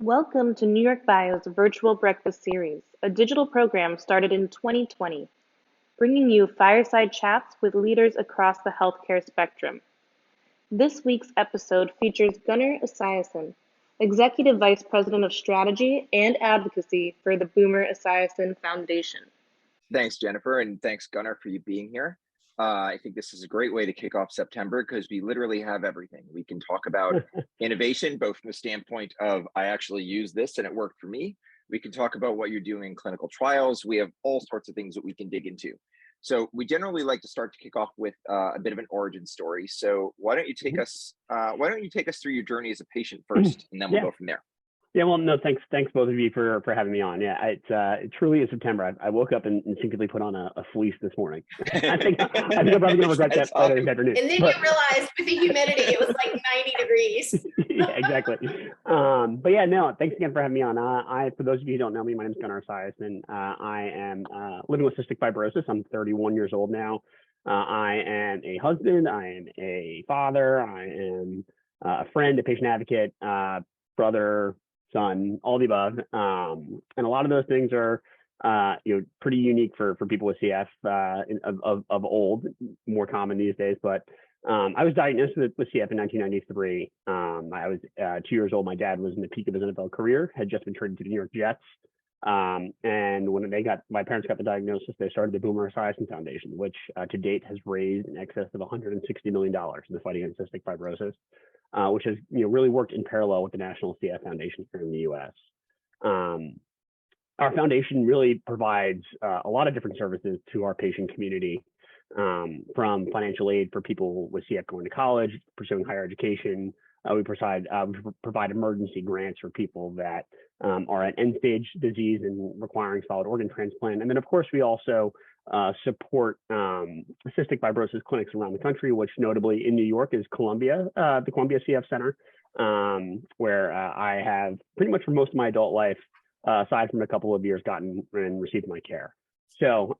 Welcome to New York Bio's Virtual Breakfast Series, a digital program started in 2020, bringing you fireside chats with leaders across the healthcare spectrum. This week's episode features Gunnar Esiason, Executive Vice President of Strategy and Advocacy for the Boomer Esiason Foundation. Thanks, Jennifer, and thanks, Gunnar, for you being here. I think this is a great way to kick off September because we literally have everything. We can talk about innovation, both from the standpoint of I actually use this and it worked for me. We can talk about what you're doing in clinical trials. We have all sorts of things that we can dig into. So we generally like to start to kick off with a bit of an origin story. So why don't you take us through your journey as a patient first, and then we'll go from there. Yeah, well, no, thanks both of you for having me on. Yeah, it truly is September. I woke up and instinctively put on a fleece this morning. I think I'm probably gonna regret that later this afternoon. And then you realized with the humidity, it was like 90 degrees. Yeah, exactly. But yeah, no, thanks again for having me on. For those of you who don't know me, my name is Gunnar Esiason. I am living with cystic fibrosis. I'm 31 years old now. I am a husband. I am a father. I am a friend, a patient advocate, brother, son, all the above. And a lot of those things are, pretty unique for people with CF of old, more common these days. But I was diagnosed with CF in 1993. I was 2 years old. My dad was in the peak of his NFL career, had just been traded to the New York Jets. And when my parents got the diagnosis, they started the Boomer Esiason Foundation, which to date has raised in excess of $160 million in the fight against cystic fibrosis. Which has really worked in parallel with the National CF Foundation here in the U.S. Our foundation really provides a lot of different services to our patient community, from financial aid for people with CF going to college, pursuing higher education. We provide emergency grants for people that are at end-stage disease and requiring solid organ transplant. And then, of course, we also support cystic fibrosis clinics around the country, which notably in New York is Columbia, the Columbia CF Center, where I have pretty much for most of my adult life, aside from a couple of years, gotten and received my care. So,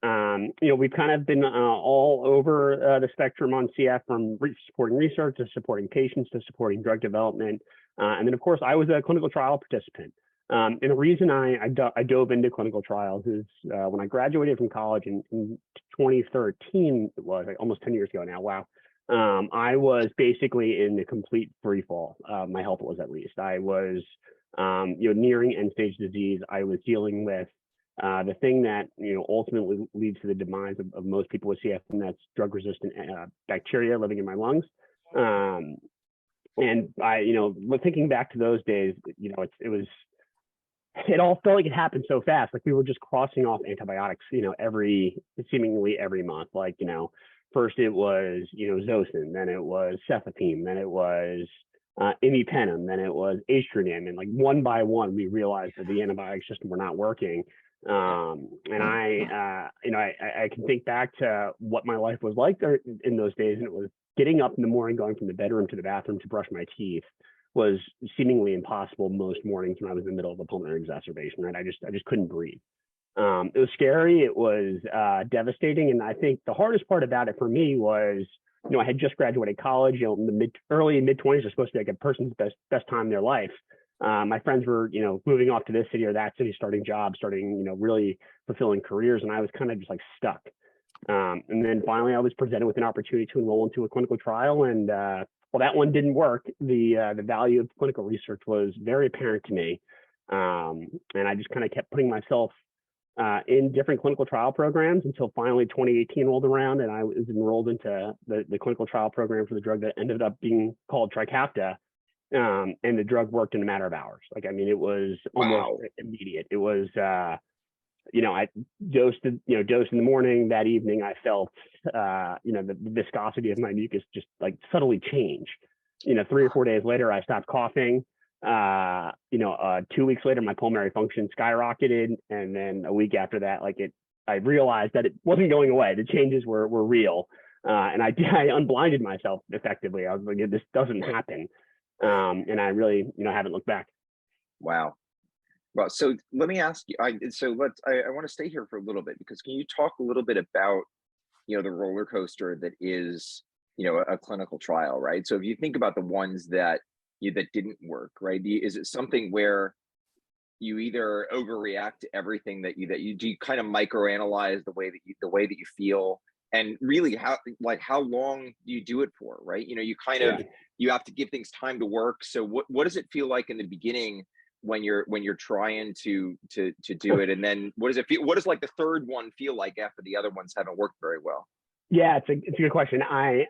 we've kind of been all over the spectrum on CF, from supporting research to supporting patients to supporting drug development. And then, of course, I was a clinical trial participant. And the reason I dove into clinical trials is when I graduated from college in 2013, it was like almost 10 years ago now. Wow. I was basically in a complete free fall. My health was, at least. I was, nearing end stage disease. I was dealing with the thing that ultimately leads to the demise of most people with CF, and that's drug resistant bacteria living in my lungs. And I, thinking back to those days, it all felt like it happened so fast. Like we were just crossing off antibiotics, seemingly every month. Like, first it was, Zosyn, then it was cefepime, then it was imipenem, then it was Astrium. And like one by one, we realized that the antibiotics just were not working. And I can think back to what my life was like there in those days. And it was getting up in the morning, going from the bedroom to the bathroom to brush my teeth was seemingly impossible most mornings when I was in the middle of a pulmonary exacerbation, right? I just couldn't breathe. It was scary. It was devastating. And I think the hardest part about it for me was, I had just graduated college, in the early and mid 20s are supposed to be like a person's best time in their life. My friends were, moving off to this city or that city, starting jobs, starting, really fulfilling careers. And I was kind of just like stuck. And then finally I was presented with an opportunity to enroll into a clinical trial, and well, that one didn't work. The value of clinical research was very apparent to me. And I just kind of kept putting myself in different clinical trial programs until finally 2018 rolled around, and I was enrolled into the clinical trial program for the drug that ended up being called Trikafta. And the drug worked in a matter of hours. It was almost immediate. It was, I dosed in the morning. That evening, I felt, the viscosity of my mucus just like subtly change. 3 or 4 days later, I stopped coughing. 2 weeks later, my pulmonary function skyrocketed. And then a week after that, I realized that it wasn't going away. The changes were real. And I unblinded myself effectively. I was like, this doesn't happen. And I really, haven't looked back. Wow. Well, so let me ask you, I want to stay here for a little bit, because can you talk a little bit about, the roller coaster that is, a clinical trial, right? So if you think about the ones that didn't work, right? Is it something where you either overreact to everything that you do, you kind of microanalyze the way that you feel, and really how long do you do it for, right? You kind of, you have to give things time to work. So what does it feel like in the beginning when you're trying to do it, and then what does it feel, what does like the third one feel like after the other ones haven't worked very well? Yeah, it's a good question. I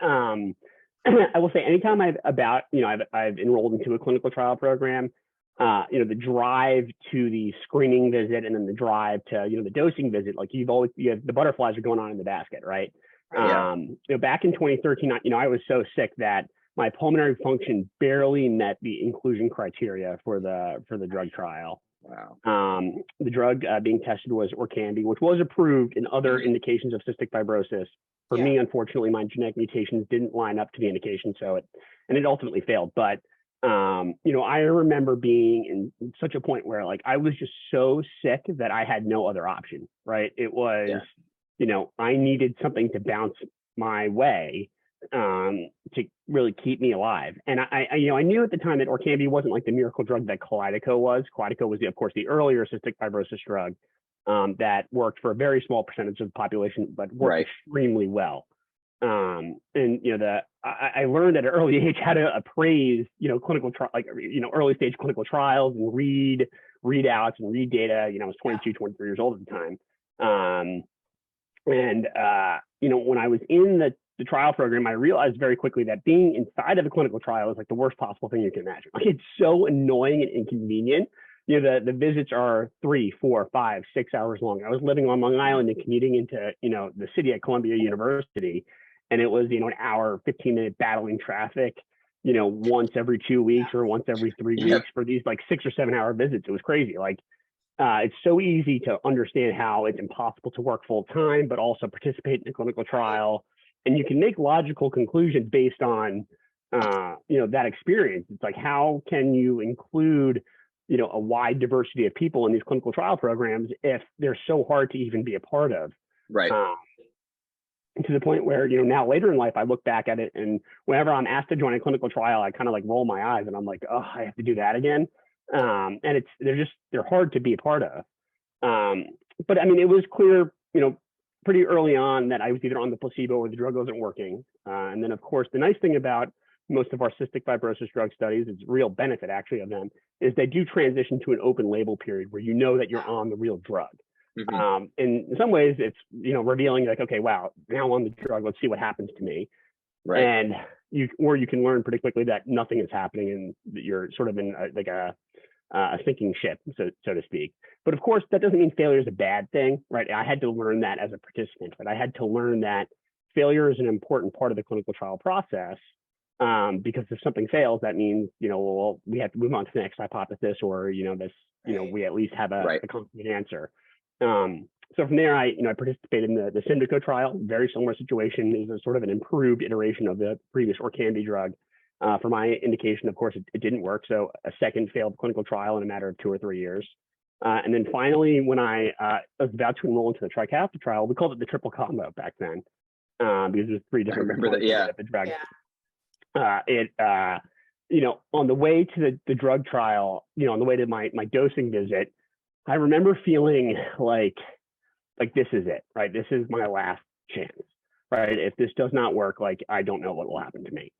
will say anytime I've enrolled into a clinical trial program, the drive to the screening visit and then the drive to, the dosing visit, like you have the butterflies are going on in the basket, right? Yeah. Back in 2013, I was so sick that my pulmonary function barely met the inclusion criteria for the drug trial. Wow. The drug being tested was Orkambi, which was approved in other indications of cystic fibrosis. For me, unfortunately, my genetic mutations didn't line up to the indication, it ultimately failed. But I remember being in such a point where like I was just so sick that I had no other option, right? It was, I needed something to bounce my way to really keep me alive. And I knew at the time that Orkambi wasn't like the miracle drug that Kalydeco was. Kalydeco was, of course, the earlier cystic fibrosis drug that worked for a very small percentage of the population, but worked extremely well. I learned at an early age how to appraise, clinical trial, early stage clinical trials and read readouts and read data. I was 22, 23 years old at the time. When I was in the trial program, I realized very quickly that being inside of a clinical trial is like the worst possible thing you can imagine. Like, it's so annoying and inconvenient. The visits are 3, 4, 5, 6 hours long. I was living on Long Island and commuting into, the city at Columbia University. And it was, an hour, 15-minute battling traffic, once every 2 weeks or once every 3 weeks for these like 6 or 7 hour visits. It was crazy. Like, it's so easy to understand how it's impossible to work full time, but also participate in a clinical trial. And you can make logical conclusions based on, that experience. It's like, how can you include, a wide diversity of people in these clinical trial programs if they're so hard to even be a part of? Right. To the point where, now later in life, I look back at it, and whenever I'm asked to join a clinical trial, I kind of like roll my eyes and I'm like, oh, I have to do that again. And they're hard to be a part of. But I mean, it was clear, pretty early on that I was either on the placebo or the drug wasn't working. And then, of course, the nice thing about most of our cystic fibrosis drug studies, it's real benefit actually of them, is they do transition to an open label period where that you're on the real drug. In some ways, it's revealing like, okay, wow, now on the drug, let's see what happens to me. Right. And you can learn pretty quickly that nothing is happening and that you're sort of in a sinking ship, so to speak. But of course, that doesn't mean failure is a bad thing, right? I had to learn that as a participant, but I had to learn that failure is an important part of the clinical trial process. Because if something fails, that means, we have to move on to the next hypothesis, or, we at least have a concrete answer. So from there, I participated in the Symdeko trial, very similar situation. It was a sort of an improved iteration of the previous Orkambi drug. For my indication, of course, it didn't work. So a second failed clinical trial in a matter of 2 or 3 years. And then finally, when I was about to enroll into the Trikafta trial, we called it the triple combo back then, because there's 3 different components of the drug. On the way to the drug trial, on the way to my dosing visit, I remember feeling like this is it, right? This is my last chance, right? If this does not work, like, I don't know what will happen to me.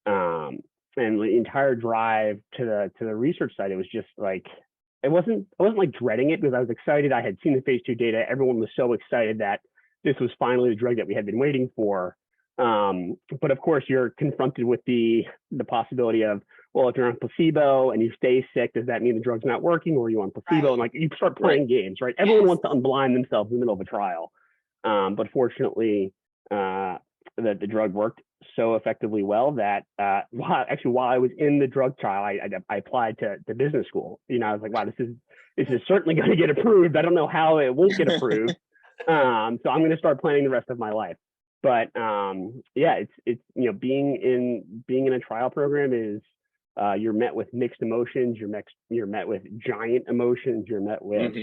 And the entire drive to the research site, it was just like, I wasn't like dreading it because I was excited. I had seen the phase 2 data. Everyone was so excited that this was finally the drug that we had been waiting for. But of course, you're confronted with the possibility of, well, if you're on placebo and you stay sick, does that mean the drug's not working, or are you on placebo? And like, you start playing games, right? Everyone wants to unblind themselves in the middle of a trial. But fortunately, the drug worked so effectively well that while I was in the drug trial, I applied to business school. I was like, wow, this is certainly going to get approved. I don't know how it won't get approved. So I'm going to start planning the rest of my life. But it's being in a trial program is you're met with mixed emotions. You're met with giant emotions. You're met with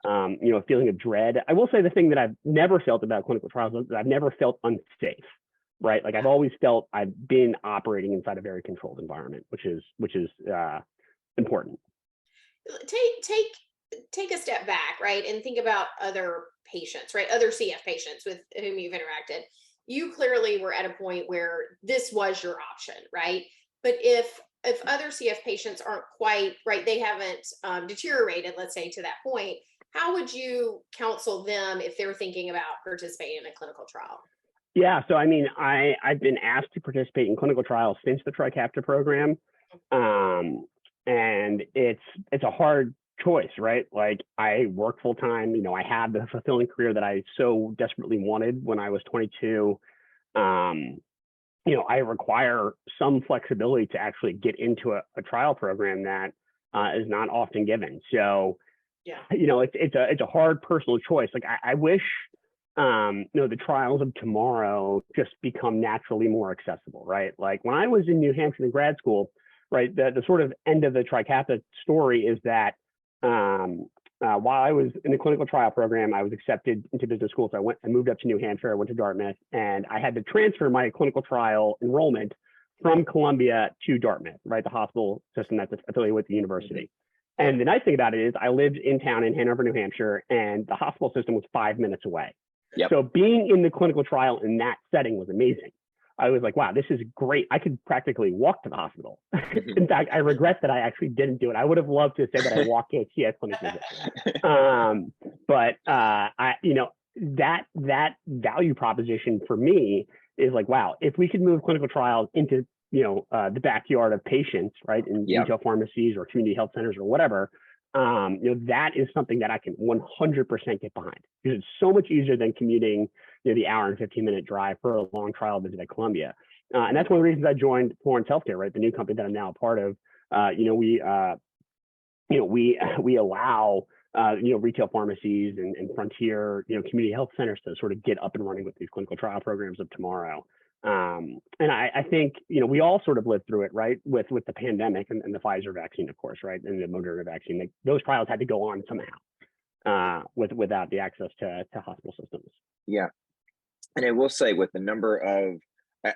a feeling of dread. I will say the thing that I've never felt about clinical trials is that I've never felt unsafe, right? Like, I've always felt I've been operating inside a very controlled environment, which is important. Take take a step back, right, and think about other patients, right, other CF patients with whom you've interacted. You clearly were at a point where this was your option, right? But if other CF patients aren't quite right, they haven't deteriorated, let's say, to that point, how would you counsel them if they're thinking about participating in a clinical trial? Yeah, so I mean, I've been asked to participate in clinical trials since the TRICAPTA program, and it's a hard choice, right? Like, I work full time. You know, I had the fulfilling career that I so desperately wanted when I was 22. You know, I require some flexibility to actually get into a trial program that is not often given. So, Yeah. you know, it's a hard personal choice. Like, I wish, you know, the trials of tomorrow just become naturally more accessible, right? Like, when I was in New Hampshire in grad school, right, the sort of end of the TRICAPTA story is that while I was in the clinical trial program, I was accepted into business school. So I moved up to New Hampshire, I went to Dartmouth, and I had to transfer my clinical trial enrollment from Columbia to Dartmouth, right? The hospital system that's affiliated with the university. And the nice thing about it is I lived in town in Hanover, New Hampshire, and the hospital system was 5 minutes away. Yep. So being in the clinical trial in that setting was amazing. I was like, wow, this is great. I could practically walk to the hospital. In fact, I regret that I actually didn't do it. I would have loved to say that I walked to a CS clinic visit. But I, you know, that value proposition for me is like, wow, if we could move clinical trials into, you know, the backyard of patients, right, in retail pharmacies or community health centers or whatever, you know, that is something that I can 100% get behind, because it's so much easier than commuting, you know, the hour and 15-minute drive for a long trial visit at Columbia. And that's one of the reasons I joined Florence Healthcare, right, the new company that I'm now a part of. You know, we allow you know, retail pharmacies and frontier, you know, community health centers to sort of get up and running with these clinical trial programs of tomorrow. And I think, you know, we all sort of lived through it, right, with the pandemic and the Pfizer vaccine, of course, right, and the Moderna vaccine. Like, those trials had to go on somehow without the access to hospital systems. Yeah. And I will say, with the number of,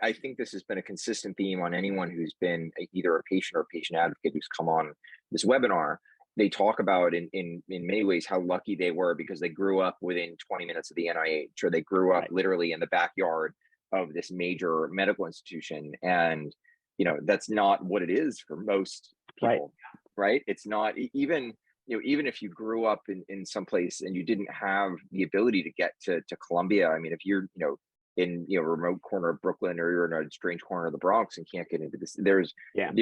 I think this has been a consistent theme on anyone who's been either a patient or a patient advocate who's come on this webinar. They talk about in many ways how lucky they were because they grew up within 20 minutes of the NIH, or they grew up literally in the backyard of this major medical institution. And, you know, that's not what it is for most people, right? It's not even, you know, even if you grew up in some place and you didn't have the ability to get to Columbia. I mean, if you're, you know, in, you know, a remote corner of Brooklyn, or you're in a strange corner of the Bronx and can't get into this, there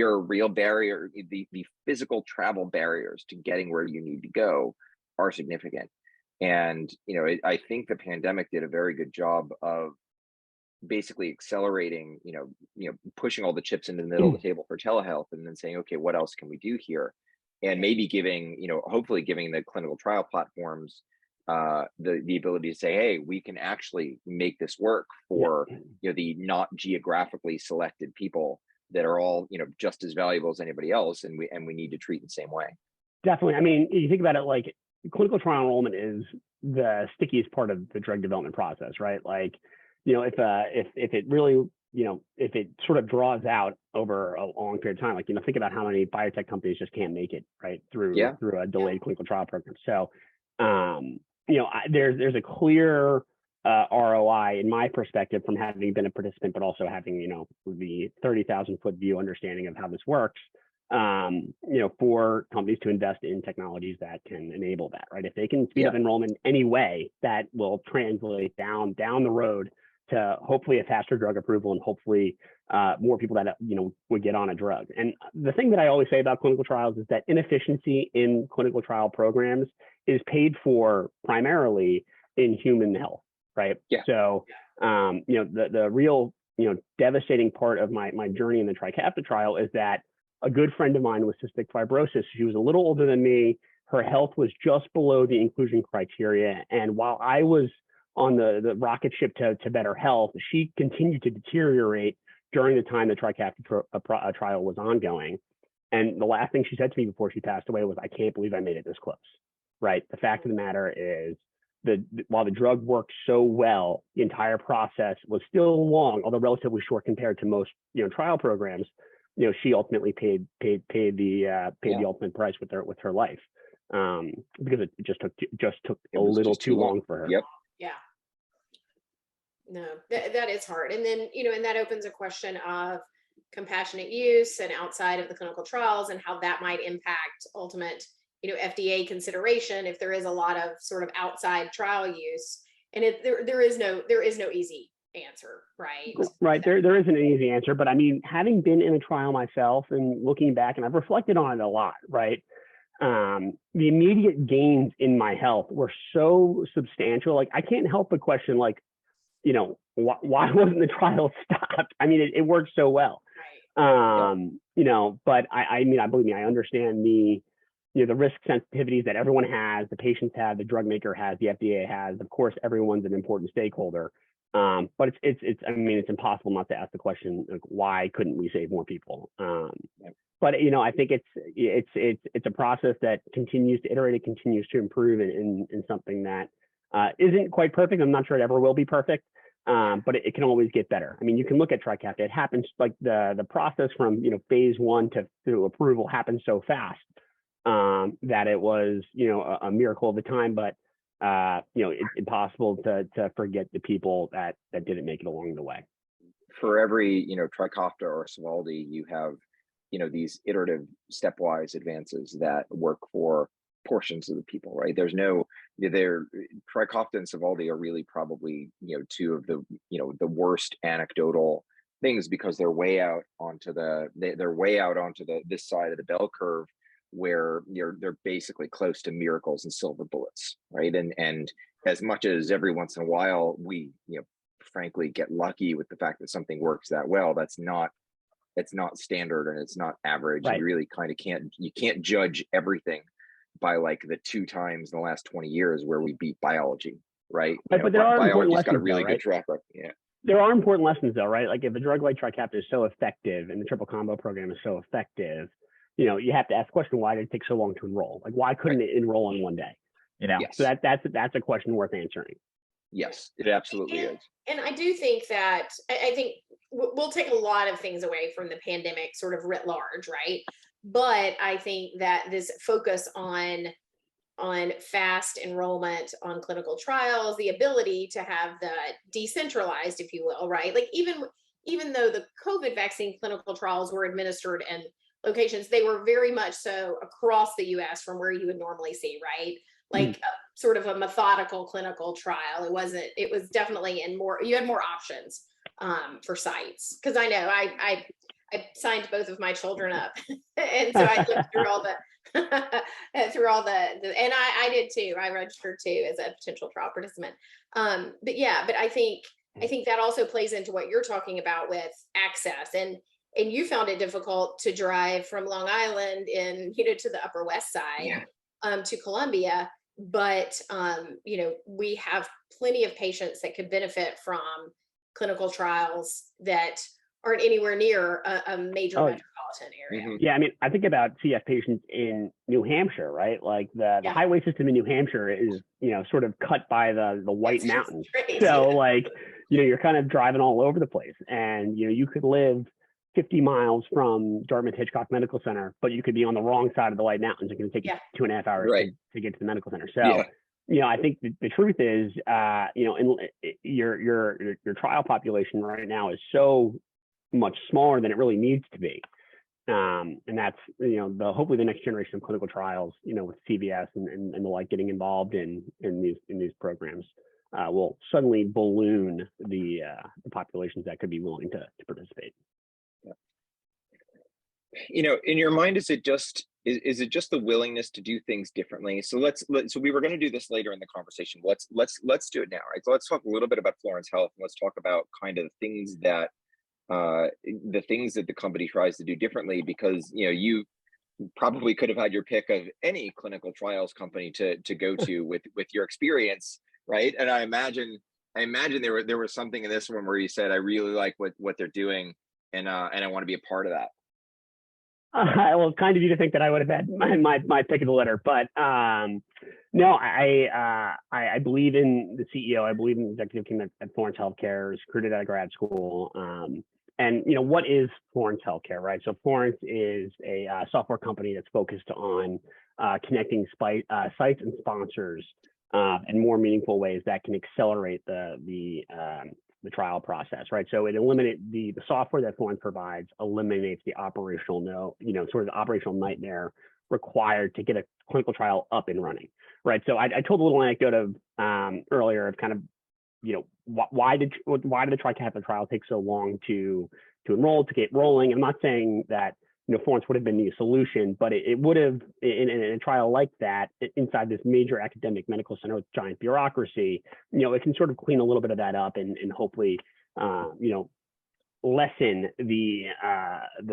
are real barrier. The physical travel barriers to getting where you need to go are significant. And, you know, I think the pandemic did a very good job of basically accelerating, you know, pushing all the chips into the middle of the table for telehealth, and then saying, okay, what else can we do here? And maybe giving, you know, hopefully giving the clinical trial platforms the ability to say, hey, we can actually make this work for, you know, the not geographically selected people that are all, you know, just as valuable as anybody else, and we need to treat in the same way. Definitely. I mean, you think about it, like, clinical trial enrollment is the stickiest part of the drug development process, right? Like, you know, if it really, you know, if it sort of draws out over a long period of time, like, you know, think about how many biotech companies just can't make it, right, through a delayed clinical trial program. So, you know, there's a clear ROI in my perspective from having been a participant, but also having, you know, the 30,000-foot view understanding of how this works. You know, for companies to invest in technologies that can enable that, right? If they can speed up enrollment in any way, that will translate down the road to hopefully a faster drug approval, and hopefully more people that, you know, would get on a drug. And the thing that I always say about clinical trials is that inefficiency in clinical trial programs is paid for primarily in human health, right? So, you know, the real, you know, devastating part of my journey in the TRICAPTA trial is that a good friend of mine with cystic fibrosis, she was a little older than me. Her health was just below the inclusion criteria. And while I was on the rocket ship to better health, she continued to deteriorate during the time the TRICAPTA trial was ongoing. And the last thing she said to me before she passed away was, I can't believe I made it this close, right? The fact of the matter is, while the drug worked so well, the entire process was still long, although relatively short compared to most, you know, trial programs. You know, she ultimately paid the ultimate price with her life. because it just took It a was little just too long for her. Yep. Yeah. No, that is hard. And then, and that opens a question of compassionate use and outside of the clinical trials and how that might impact ultimate, FDA consideration if there is a lot of sort of outside trial use. And there is no easy answer, right? Right. There isn't an easy answer, but I mean, having been in a trial myself and looking back, and I've reflected on it a lot, right? The immediate gains in my health were so substantial. Like, I can't help but question, like, why wasn't the trial stopped? I mean, it worked so well. Right. But I mean, believe me, I understand the risk sensitivities that everyone has, the patients have, the drug maker has, the FDA has. Of course, everyone's an important stakeholder. But it's impossible not to ask the question, like, why couldn't we save more people? But I think it's a process that continues to iterate, it continues to improve in something that isn't quite perfect. I'm not sure it ever will be perfect, but it can always get better. I mean, you can look at Trikafta. It happens, like, the process from phase 1 to approval happened so fast that it was a miracle of the time. But it's impossible to forget the people that didn't make it along the way. For every Trikafta or Sovaldi, you have these iterative stepwise advances that work for portions of the people, right? There's no Trikafta and Sovaldi are really probably two of the the worst anecdotal things, because they're way out onto this side of the bell curve, where they're basically close to miracles and silver bullets, right? And as much as every once in a while we frankly get lucky with the fact that something works that well, it's not standard and it's not average. Right. You really kind of can't judge everything by like the 2 times in the last 20 years where we beat biology, right? But there are important lessons, got a really though, good right? track record. Yeah. There are important lessons, though, right? Like, if a drug like Trikafta is so effective and the triple combo program is so effective, you have to ask the question, why did it take so long to enroll? Like, why couldn't it enroll in one day? Yes. So that's a question worth answering. Yes, it absolutely is. And I do think that I think we'll take a lot of things away from the pandemic, sort of writ large, right? But I think that this focus on fast enrollment on clinical trials, the ability to have the decentralized, if you will, right? Like, even though the COVID vaccine clinical trials were administered in locations, they were very much so across the US from where you would normally see, right? Like sort of a methodical clinical trial. It was definitely you had more options for sites. Cause I know I signed both of my children up. And so I lived through all the, and I did too. I registered too as a potential trial participant. But I think that also plays into what you're talking about with access, and you found it difficult to drive from Long Island to the Upper West Side, to Columbia. But we have plenty of patients that could benefit from clinical trials that aren't anywhere near a major metropolitan area. Mm-hmm. Yeah, I mean, I think about CF patients in New Hampshire, right? Like the highway system in New Hampshire is, sort of cut by the White Mountains. So like, you're kind of driving all over the place, and you could live 50 miles from Dartmouth Hitchcock Medical Center, but you could be on the wrong side of the White Mountains. It can take you 2.5 hours to get to the medical center. So, I think the truth is, your trial population right now is so much smaller than it really needs to be. And that's, hopefully the next generation of clinical trials, with CVS and the like getting involved in these programs, will suddenly balloon the populations that could be willing to participate. In your mind, is it just the willingness to do things differently? So so we were going to do this later in the conversation. Let's do it now, right? So let's talk a little bit about Florence Health, and let's talk about kind of things that the company tries to do differently, because you probably could have had your pick of any clinical trials company to go to with your experience, right? And I imagine there was something in this one where you said, I really like what they're doing, and I want to be a part of that. Well, kind of you to think that I would have had my pick of the litter, but no, I believe in the CEO. I believe in the executive team at Florence Healthcare. Recruited out of grad school, and what is Florence Healthcare, right? So Florence is a software company that's focused on connecting sites and sponsors in more meaningful ways that can accelerate the trial process, right? So it eliminates the software that Florence provides, eliminates the operational sort of the operational nightmare required to get a clinical trial up and running, right? So I told a little anecdote of earlier of kind of, why did the TRICAPTA trial take so long to enroll, to get rolling? I'm not saying that Florence would have been the solution, but it would have in a trial like that inside this major academic medical center with giant bureaucracy. It can sort of clean a little bit of that up and hopefully lessen the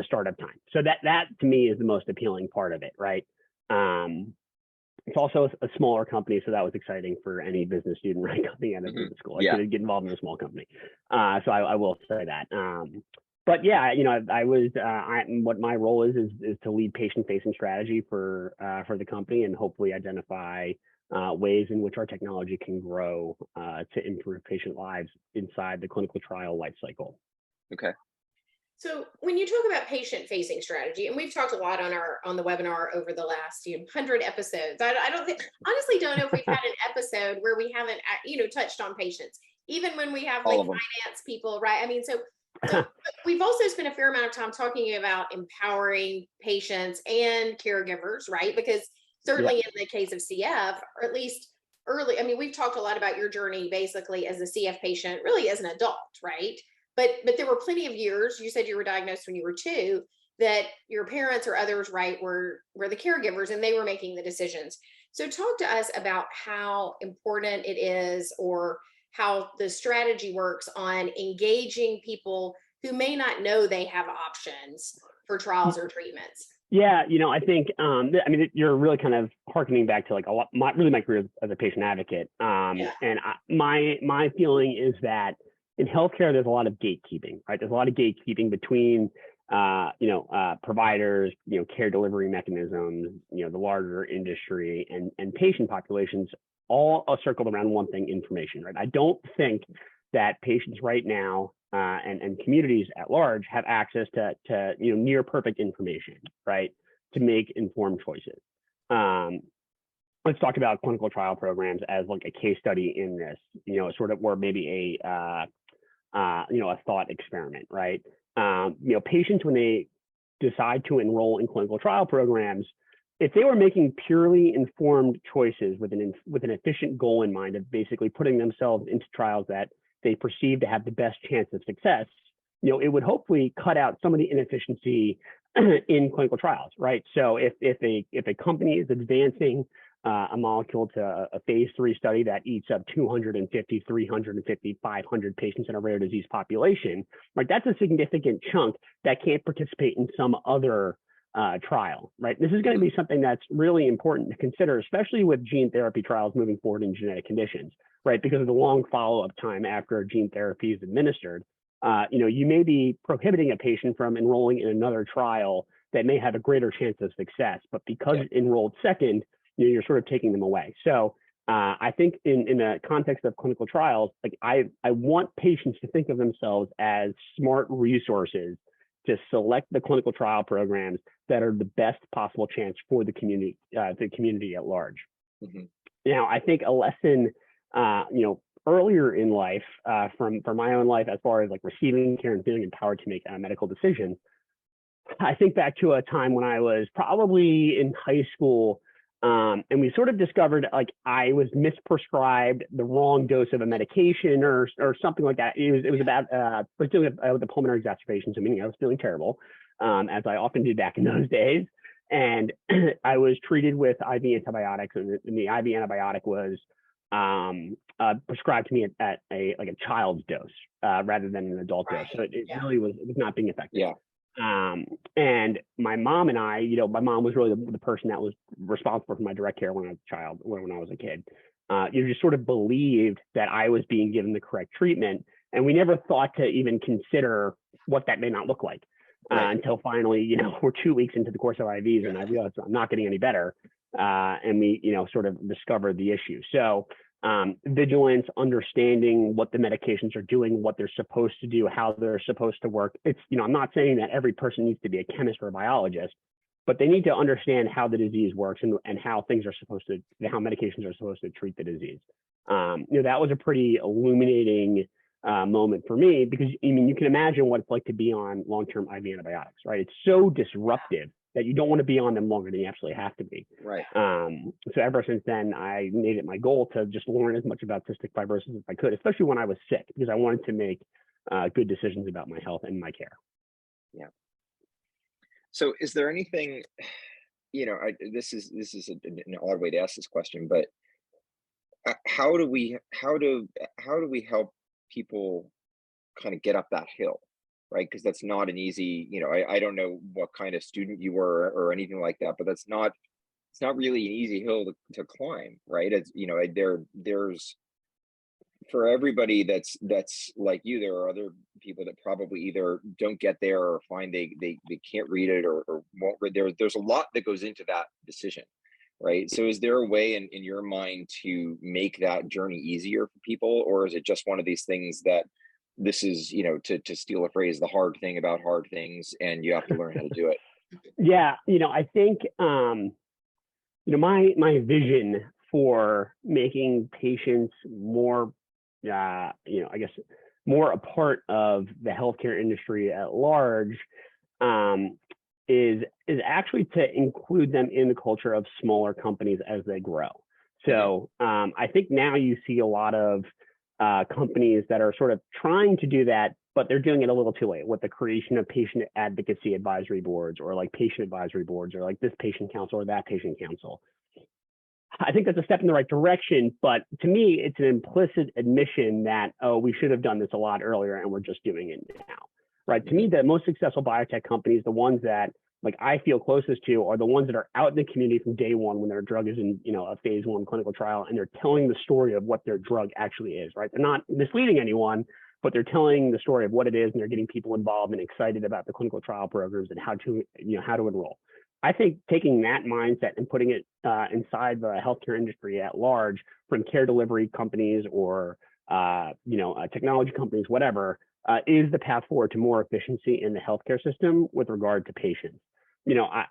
startup time. So that to me is the most appealing part of it, right? It's also a smaller company, so that was exciting for any business student right coming out of business school. I could get involved in a small company, so I will say that. But yeah, what my role is to lead patient-facing strategy for the company and hopefully identify ways in which our technology can grow to improve patient lives inside the clinical trial life cycle. Okay. So when you talk about patient-facing strategy, and we've talked a lot on the webinar over the last 100 episodes, I honestly don't know if we've had an episode where we haven't touched on patients, even when we have like finance people, right? I mean, so we've also spent a fair amount of time talking about empowering patients and caregivers, right? Because certainly in the case of CF, or at least early, I mean, we've talked a lot about your journey basically as a CF patient, really as an adult, right? But there were plenty of years, you said you were diagnosed when you were 2, that your parents or others, right, were the caregivers and they were making the decisions. So talk to us about how important it is or how the strategy works on engaging people who may not know they have options for trials or treatments. Yeah, I think, you're really kind of hearkening back to like my career as a patient advocate. And my feeling is that in healthcare, there's a lot of gatekeeping, right? There's a lot of gatekeeping between, providers, care delivery mechanisms, the larger industry and patient populations, all are circled around one thing: information, right? I don't think that patients right now and communities at large have access to near perfect information, right, to make informed choices. Let's talk about clinical trial programs as like a case study in this, sort of, or maybe a thought experiment, right? Patients, when they decide to enroll in clinical trial programs, if they were making purely informed choices with an efficient goal in mind of basically putting themselves into trials that they perceive to have the best chance of success, it would hopefully cut out some of the inefficiency in clinical trials, right? So if a company is advancing a molecule to a phase 3 study that eats up 250, 350, 500 patients in a rare disease population, right? That's a significant chunk that can't participate in some other trial, right? This is going to be something that's really important to consider, especially with gene therapy trials moving forward in genetic conditions, right? Because of the long follow-up time after a gene therapy is administered. You may be prohibiting a patient from enrolling in another trial that may have a greater chance of success, but because it enrolled second, you're sort of taking them away. So I think in the context of clinical trials, like I want patients to think of themselves as smart resources to select the clinical trial programs that are the best possible chance for the community at large. Now, I think a lesson, earlier in life, from my own life, as far as like receiving care and feeling empowered to make medical decisions, I think back to a time when I was probably in high school, and we sort of discovered like I was misprescribed the wrong dose of a medication or something like that. It was about I was dealing with a pulmonary exacerbation, so meaning I was feeling terrible, as I often did back in those days. And I was treated with IV antibiotics, and the IV antibiotic was prescribed to me at a child's dose rather than an adult dose. So it really was not being effective. And my mom and I, my mom was really the person that was responsible for my direct care when I was a child, when I was a kid. Just sort of believed that I was being given the correct treatment. And we never thought to even consider what that may not look like until finally, we're 2 weeks into the course of IVs and I realized I'm not getting any better. And we, sort of discovered the issue. So vigilance, understanding what the medications are doing, what they're supposed to do, how they're supposed to work. It's, I'm not saying that every person needs to be a chemist or a biologist, but they need to understand how the disease works and how things are supposed to, how medications are supposed to treat the disease. That was a pretty illuminating moment for me, because I mean, you can imagine what it's like to be on long-term IV antibiotics, right? It's so disruptive that you don't want to be on them longer than you absolutely have to be. Right. So ever since then, I made it my goal to just learn as much about cystic fibrosis as I could, especially when I was sick, because I wanted to make good decisions about my health and my care. Yeah. So is there anything, this is an odd way to ask this question, but how do we help people kind of get up that hill, right? Because that's not an easy, I don't know what kind of student you were or anything like that, but it's not really an easy hill to climb, right? It's, there's for everybody that's like you, there are other people that probably either don't get there or find they can't read it or won't read. There's a lot that goes into that decision, right? So is there a way in your mind to make that journey easier for people, or is it just one of these things that this is, to steal a phrase, the hard thing about hard things, and you have to learn how to do it? Yeah, I think my vision for making patients more I guess more a part of the healthcare industry at large is actually to include them in the culture of smaller companies as they grow. So I think now you see a lot of companies that are sort of trying to do that, but they're doing it a little too late with the creation of patient advocacy advisory boards, or like patient advisory boards, or like this patient council or that patient council. I think that's a step in the right direction, but to me, it's an implicit admission that, oh, we should have done this a lot earlier and we're just doing it now, right? To me, the most successful biotech companies, the ones that like I feel closest to, are the ones that are out in the community from day one when their drug is in, a phase 1 clinical trial, and they're telling the story of what their drug actually is, right? They're not misleading anyone, but they're telling the story of what it is, and they're getting people involved and excited about the clinical trial programs and how to enroll. I think taking that mindset and putting it inside the healthcare industry at large, from care delivery companies or technology companies, whatever, is the path forward to more efficiency in the healthcare system with regard to patients.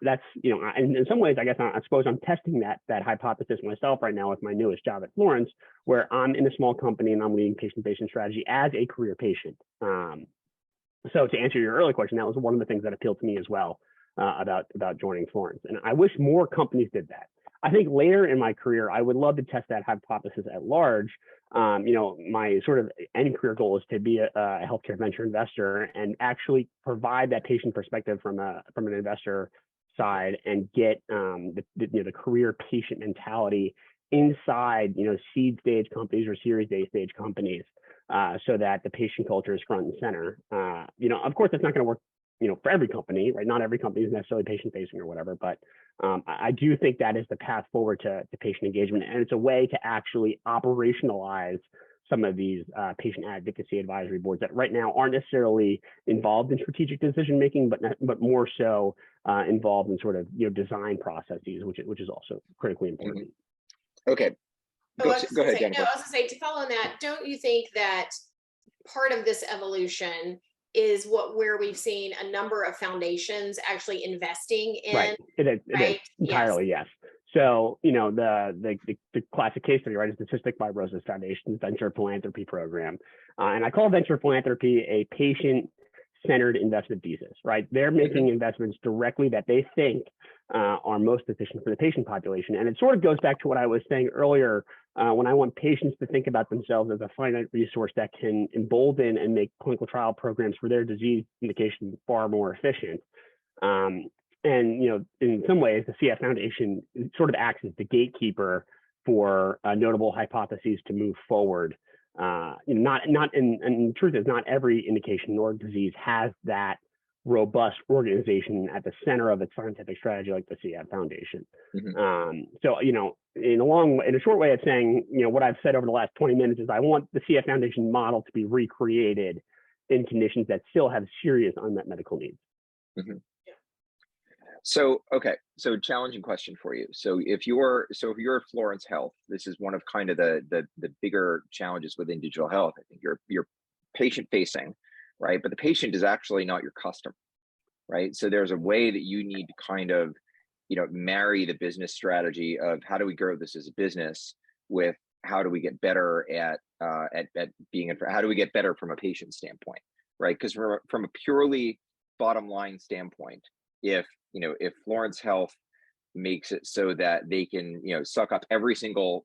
That's in some ways, I guess I suppose I'm testing that hypothesis myself right now with my newest job at Florence, where I'm in a small company and I'm leading patient strategy as a career patient. So to answer your earlier question, that was one of the things that appealed to me as well. About joining Florence. And I wish more companies did that. I think later in my career, I would love to test that hypothesis at large. My sort of end career goal is to be a healthcare venture investor and actually provide that patient perspective from an investor side, and get the career patient mentality inside seed stage companies or series A stage companies, so that the patient culture is front and center. Of course, that's not going to work for every company, right? Not every company is necessarily patient facing or whatever, but I do think that is the path forward to patient engagement. And it's a way to actually operationalize some of these patient advocacy advisory boards that right now aren't necessarily involved in strategic decision making, but more so involved in sort of design processes, which is also critically important. Mm-hmm. Okay. Go ahead, Jennifer. No, I was going to say, to follow on that, don't you think that part of this evolution is where we've seen a number of foundations actually investing in? Right. It is entirely, yes. So, the classic case study, right, is the Cystic Fibrosis Foundation's venture philanthropy program. And I call venture philanthropy a patient-centered investment thesis, right? They're making investments directly that they think are most efficient for the patient population. And it sort of goes back to what I was saying earlier, when I want patients to think about themselves as a finite resource that can embolden and make clinical trial programs for their disease indication far more efficient. And, in some ways, the CF Foundation sort of acts as the gatekeeper for notable hypotheses to move forward. And the truth is, not every indication or disease has that robust organization at the center of its scientific strategy like the CF Foundation. So, in a short way of saying, what I've said over the last 20 minutes is I want the CF Foundation model to be recreated in conditions that still have serious unmet medical needs. So, okay, so challenging question for you. So if you're Florence Health, this is one of kind of the bigger challenges within digital health. I think you're patient facing, right? But the patient is actually not your customer, right? So there's a way that you need to kind of marry the business strategy of how do we grow this as a business with how do we get better at being, how do we get better from a patient standpoint, right? Because from a purely bottom line standpoint, if Florence Health makes it so that they can suck up every single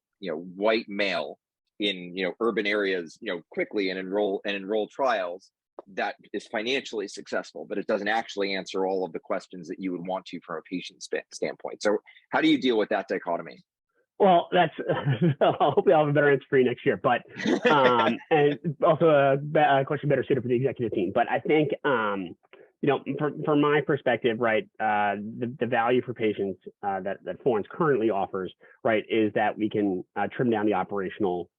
white male in urban areas quickly and enroll trials, that is financially successful, but it doesn't actually answer all of the questions that you would want to from a patient standpoint. So how do you deal with that dichotomy? Well, that's hopefully I'll have a better answer for you next year, but and also a question better suited for the executive team. But I think from my perspective, right, the value for patients that Florence currently offers, right, is that we can trim down the operational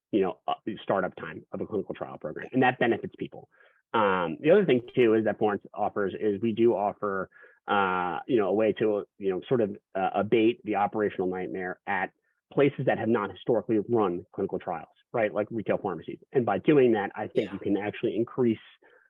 startup time of a clinical trial program, and that benefits people. The other thing too is that Florence offers is we do offer a way to sort of abate the operational nightmare at places that have not historically run clinical trials, right, like retail pharmacies. And by doing that, I think you can actually increase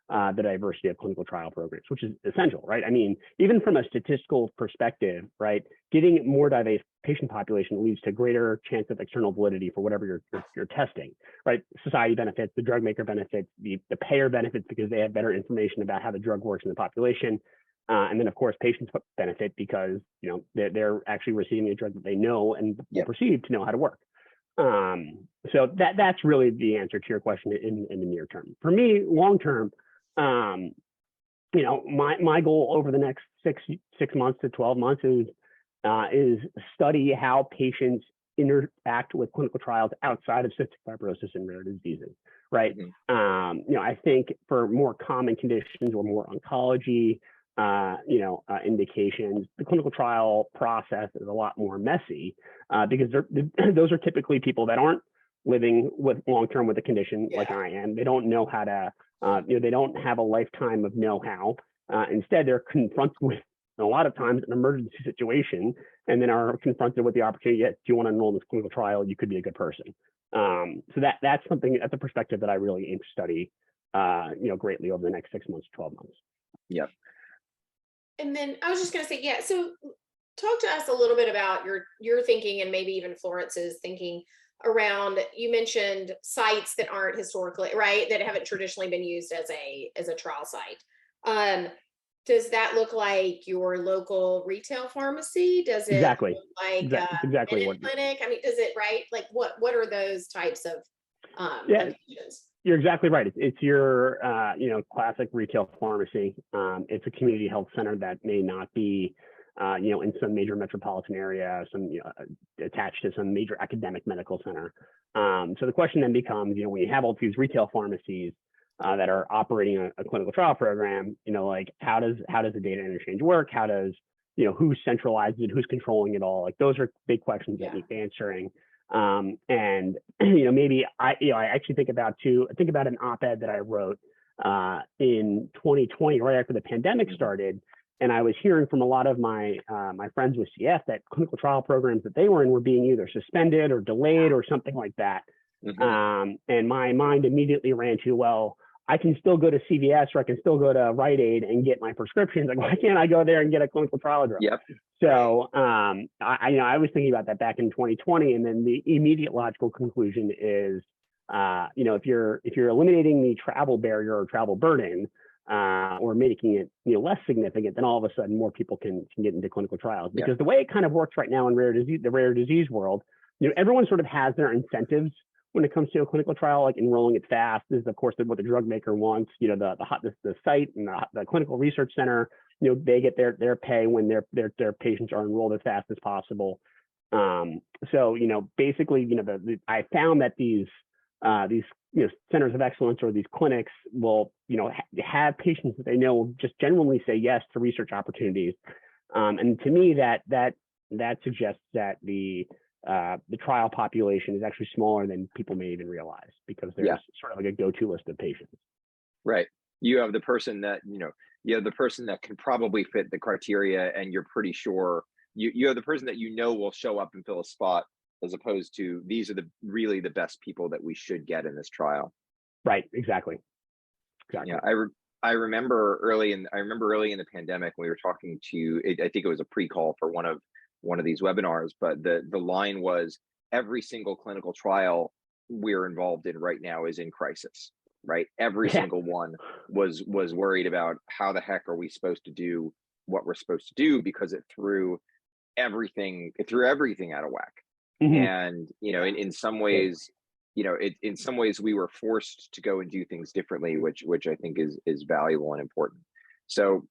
the diversity of clinical trial programs, which is essential, right? I mean, even from a statistical perspective, right, getting more diverse patient population leads to greater chance of external validity for whatever you're testing, right? Society benefits, the drug maker benefits, the payer benefits because they have better information about how the drug works in the population. And then, of course, patients benefit because they're actually receiving a drug that they know and perceive to know how to work. So that's really the answer to your question in the near term. For me, long term, my goal over the next six months to 12 months is study how patients interact with clinical trials outside of cystic fibrosis and rare diseases, right? Mm-hmm. I think for more common conditions or more oncology, indications, the clinical trial process is a lot more messy because those are typically people that aren't living with long-term with a condition like I am. They don't know how to, they don't have a lifetime of know-how. Instead, they're confronted with a lot of times an emergency situation and then are confronted with the opportunity, do you want to enroll in this clinical trial? You could be a good person. So that's a perspective that I really aim to study, greatly over the next 6 months, 12 months. Yep. And then I was just going to say, so talk to us a little bit about your thinking and maybe even Florence's thinking around, you mentioned sites that aren't historically, right, that haven't traditionally been used as a trial site. Does that look like your local retail pharmacy? Does it exactly look like exactly what clinic? I mean, does it, right? Like what are those types of locations? You're exactly right. It's your, classic retail pharmacy. It's a community health center that may not be, in some major metropolitan area, attached to some major academic medical center. So the question then becomes, when you have all these retail pharmacies that are operating a clinical trial program, like how does the data interchange work? How does, who centralizes it? Who's controlling it all? Like those are big questions that need answering. And maybe I actually think about an op-ed that I wrote in 2020, right after the pandemic started, and I was hearing from a lot of my friends with CF that clinical trial programs that they were in were being either suspended or delayed or something like that. Mm-hmm. And my mind immediately ran to, well, I can still go to CVS or I can still go to Rite Aid and get my prescriptions. Like, why can't I go there and get a clinical trial drug? Yep. So I was thinking about that back in 2020, and then the immediate logical conclusion is, if you're eliminating the travel barrier or travel burden, or making it less significant, then all of a sudden more people can get into clinical trials. Because the way it kind of works right now in the rare disease world, everyone sort of has their incentives when it comes to a clinical trial, like enrolling it fast is of course what the drug maker wants. The site and the clinical research center, they get their pay when their patients are enrolled as fast as possible. So basically, I found that these centers of excellence or these clinics will have patients that they know will just genuinely say yes to research opportunities. And to me, that suggests that the trial population is actually smaller than people may even realize, because there's sort of like a go-to list of patients. Right. You have the person that, can probably fit the criteria, and you're pretty sure you have the person that will show up and fill a spot, as opposed to these are really the best people that we should get in this trial. Right. Exactly. Yeah. I remember early in the pandemic, we were talking to, I think it was a pre-call for one of one of these webinars, but the line was, every single clinical trial we're involved in right now is in crisis, right? Every single one was worried about how the heck are we supposed to do what we're supposed to do, because it threw everything out of whack. And in some ways, in some ways we were forced to go and do things differently, which I think is valuable and important. So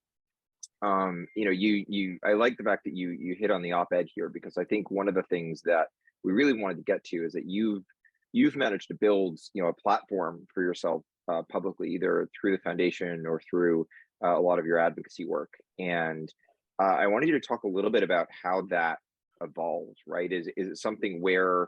I like the fact that you hit on the op-ed here, because I think one of the things that we really wanted to get to is that you've managed to build a platform for yourself publicly, either through the foundation or through a lot of your advocacy work. And I wanted you to talk a little bit about how that evolved, right? Is it something where,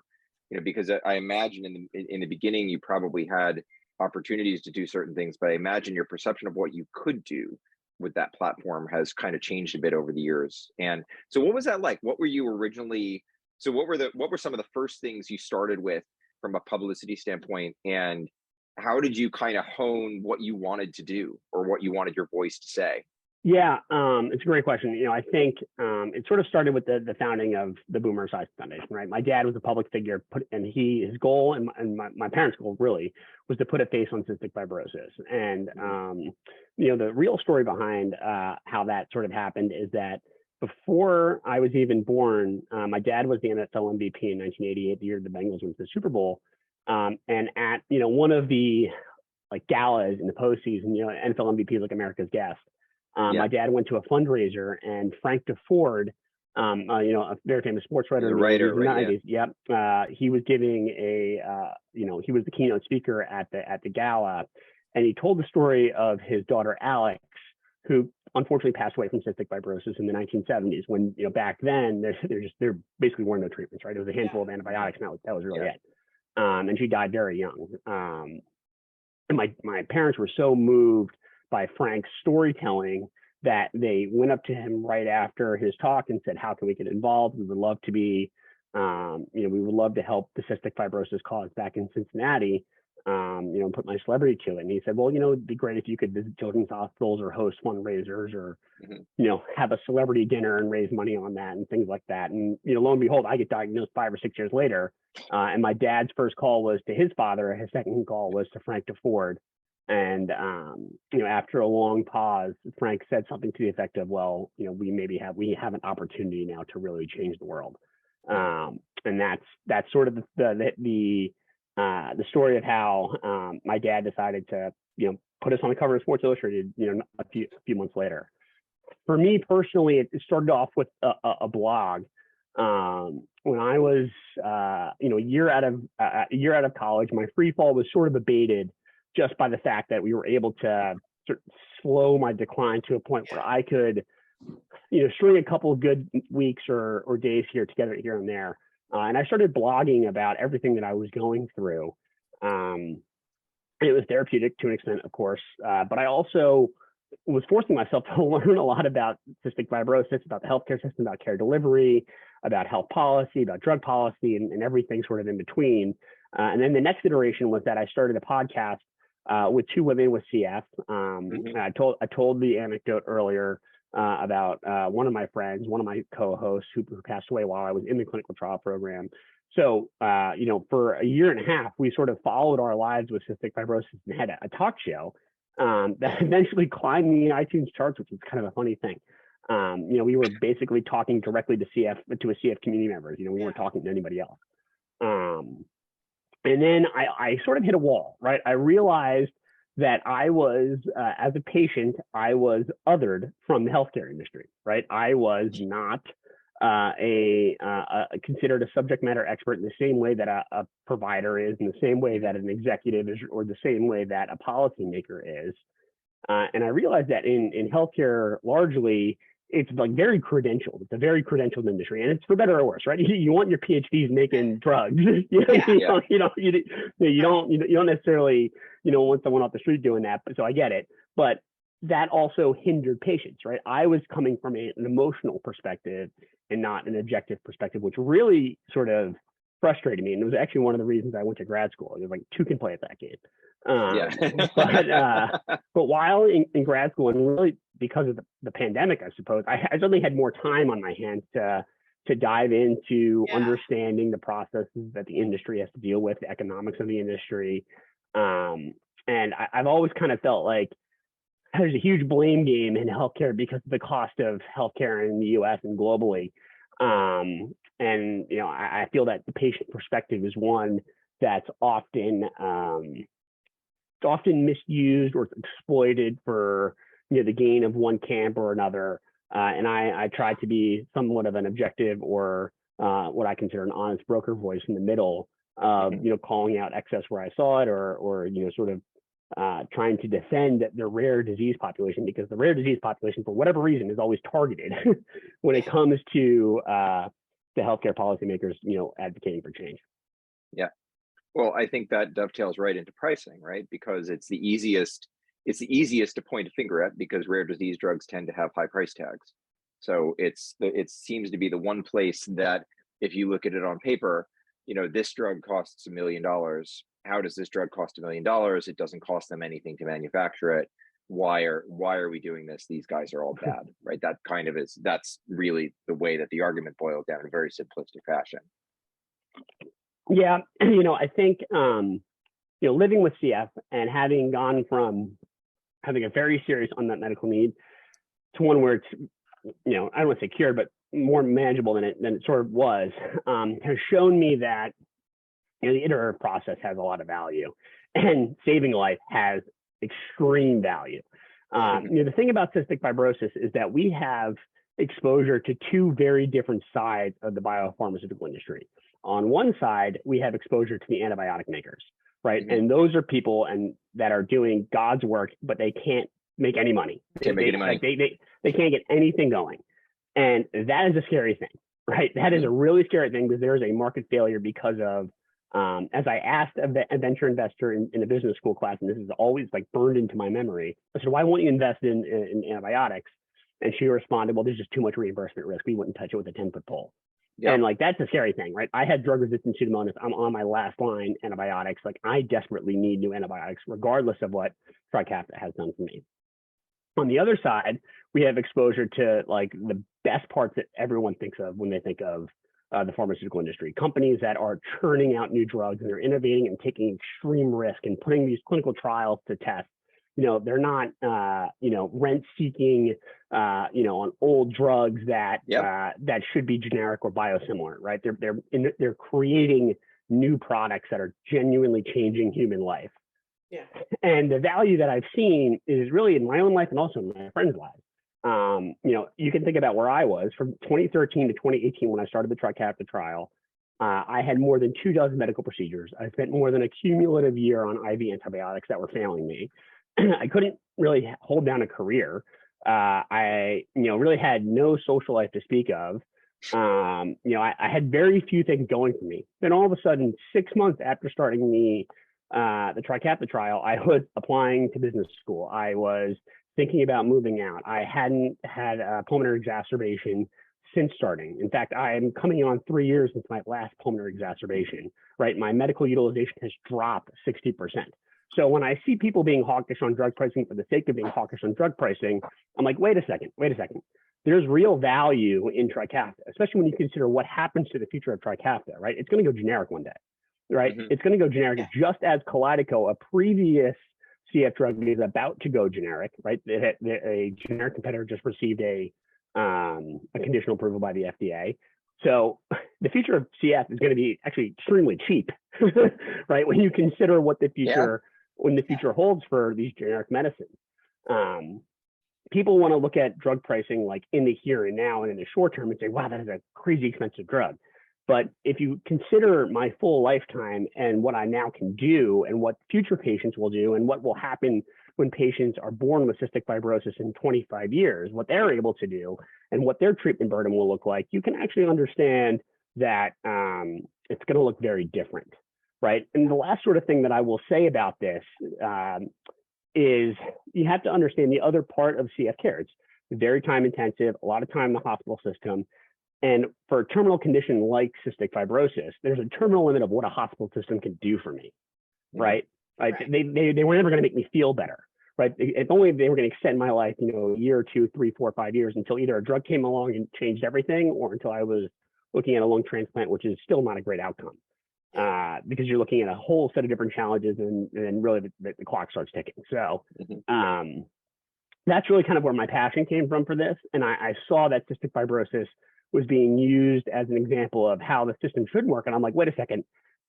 because I imagine in the beginning you probably had opportunities to do certain things, but I imagine your perception of what you could do with that platform has kind of changed a bit over the years. And so what was that like? What were you originally, so what were some of the first things you started with from a publicity standpoint, and how did you kind of hone what you wanted to do or what you wanted your voice to say? Yeah, it's a great question. I think it sort of started with the founding of the Boomer Esiason Foundation, right? My dad was a public figure, and his goal and my parents' goal really was to put a face on cystic fibrosis. And the real story behind how that sort of happened is that before I was even born, my dad was the NFL MVP in 1988, the year the Bengals went to the Super Bowl. And at one of the galas in the postseason, NFL MVP is like America's guest. My dad went to a fundraiser, and Frank DeFord, a very famous sports writer in the 90s. Yep. He was giving he was the keynote speaker at the gala, and he told the story of his daughter Alex, who unfortunately passed away from cystic fibrosis in the 1970s. When back then there basically weren't no treatments, right? It was a handful of antibiotics, and that was really it. And she died very young. And my parents were so moved by Frank's storytelling that they went up to him right after his talk and said, how can we get involved? We would love to be, we would love to help the cystic fibrosis cause back in Cincinnati, and put my celebrity to it. And he said, well, it'd be great if you could visit children's hospitals or host fundraisers or, have a celebrity dinner and raise money on that and things like that. And, lo and behold, I get diagnosed 5 or 6 years later. And my dad's first call was to his father. His second call was to Frank DeFord. And, after a long pause, Frank said something to the effect of, well, we have an opportunity now to really change the world. And that's sort of the story of how my dad decided to, put us on the cover of Sports Illustrated, a few months later. For me personally, it started off with a blog. When I was, a year out of college, my free fall was sort of abated just by the fact that we were able to sort of slow my decline to a point where I could, string a couple of good weeks or days together here and there. And I started blogging about everything that I was going through. And it was therapeutic to an extent, of course, but I also was forcing myself to learn a lot about cystic fibrosis, about the healthcare system, about care delivery, about health policy, about drug policy, and everything sort of in between. And then the next iteration was that I started a podcast with 2 women with CF. I told the anecdote earlier about one of my friends, one of my co-hosts who passed away while I was in the clinical trial program. So, for a year and a half, we sort of followed our lives with cystic fibrosis and had a talk show that eventually climbed the iTunes charts, which was kind of a funny thing. We were basically talking directly to a CF community members. We weren't talking to anybody else. And then I sort of hit a wall, right? I realized that I was, as a patient, I was othered from the healthcare industry, right? I was not considered a subject matter expert in the same way that a provider is, in the same way that an executive is, or the same way that a policymaker is. And I realized that in healthcare, largely, it's very credentialed. It's a very credentialed industry, and it's for better or worse, right? You want your PhDs making drugs. You don't necessarily want someone off the street doing that. So I get it, but that also hindered patients, right? I was coming from an emotional perspective and not an objective perspective, which really sort of frustrated me. And it was actually one of the reasons I went to grad school. It was 2 can play at that game. But while in grad school, and really because of the pandemic, I suppose, I suddenly had more time on my hands to to dive into understanding the processes that the industry has to deal with, the economics of the industry. And I've always kind of felt like there's a huge blame game in healthcare because of the cost of healthcare in the US and globally. And, you know, I feel that the patient perspective is one that's often misused or exploited for, you know, the gain of one camp or another. And I try to be somewhat of an objective or what I consider an honest broker voice in the middle of, you know, calling out excess where I saw it or you know, sort of trying to defend the rare disease population, because the rare disease population, for whatever reason, is always targeted when it comes to the healthcare policymakers, you know, advocating for change. Yeah. Well, I think that dovetails right into pricing, right? Because it's the easiest to point a finger at, because rare disease drugs tend to have high price tags. So it seems to be the one place that if you look at it on paper, you know, this drug costs $1 million. How does this drug cost $1 million? It doesn't cost them anything to manufacture it. Why are we doing this? These guys are all bad, right? That's really the way that the argument boils down in a very simplistic fashion. Yeah, you know, I think you know, living with CF and having gone from having a very serious unmet medical need to one where it's, you know, I don't want to say cured, but more manageable than it sort of was, has shown me that, you know, the iterative process has a lot of value, and saving life has extreme value. You know, the thing about cystic fibrosis is that we have exposure to two very different sides of the biopharmaceutical industry. On one side, we have exposure to the antibiotic makers, right? And those are people that are doing God's work, but they can't make any money. They can't get anything going. And that is a scary thing, right? That is a really scary thing, because there is a market failure because of, as I asked a venture investor in a business school class, and this is always like burned into my memory, I said, why won't you invest in antibiotics? And she responded, well, there's just too much reimbursement risk. We wouldn't touch it with a 10-foot pole. Yeah. And like, that's a scary thing, right? I had drug-resistant pseudomonas. I'm on my last line antibiotics. Like, I desperately need new antibiotics, regardless of what Trikafta has done for me. On the other side, we have exposure to like the best parts that everyone thinks of when they think of the pharmaceutical industry. Companies that are churning out new drugs, and they're innovating and taking extreme risk and putting these clinical trials to test. You know, they're not, you know, rent-seeking, you know, on old drugs that that should be generic or biosimilar, right? They're creating new products that are genuinely changing human life. Yeah. And the value that I've seen is really in my own life and also in my friends' lives. You know, you can think about where I was from 2013 to 2018 when I started the Trikafta trial. I had more than 24 medical procedures. I spent more than a cumulative year on IV antibiotics that were failing me. I couldn't really hold down a career. I, you know, really had no social life to speak of. You know, I had very few things going for me. Then all of a sudden, 6 months after starting the Trikafta trial, I was applying to business school. I was thinking about moving out. I hadn't had a pulmonary exacerbation since starting. In fact, I'm coming on 3 years since my last pulmonary exacerbation, right? My medical utilization has dropped 60%. So when I see people being hawkish on drug pricing for the sake of being hawkish on drug pricing, I'm like, wait a second. There's real value in Trikafta, especially when you consider what happens to the future of Trikafta, right? It's going to go generic one day, right? It's going to go generic just as Kalydeco, a previous CF drug, is about to go generic, right? A generic competitor just received a conditional approval by the FDA. So the future of CF is going to be actually extremely cheap, right? When you consider what the future holds for these generic medicines. People want to look at drug pricing like in the here and now and in the short term and say, wow, that is a crazy expensive drug. But if you consider my full lifetime and what I now can do and what future patients will do and what will happen when patients are born with cystic fibrosis in 25 years, what they're able to do and what their treatment burden will look like, you can actually understand that it's going to look very different, right? And the last sort of thing that I will say about this is you have to understand the other part of CF care. It's very time intensive, a lot of time in the hospital system. And for a terminal condition like cystic fibrosis, there's a terminal limit of what a hospital system can do for me, right? Like they were never going to make me feel better, right? If only they were going to extend my life, you know, a year or 2, 3, 4, 5 years until either a drug came along and changed everything, or until I was looking at a lung transplant, which is still not a great outcome. Because you're looking at a whole set of different challenges, and really the clock starts ticking. So that's really kind of where my passion came from for this. And I saw that cystic fibrosis was being used as an example of how the system should work. And I'm like, wait a second,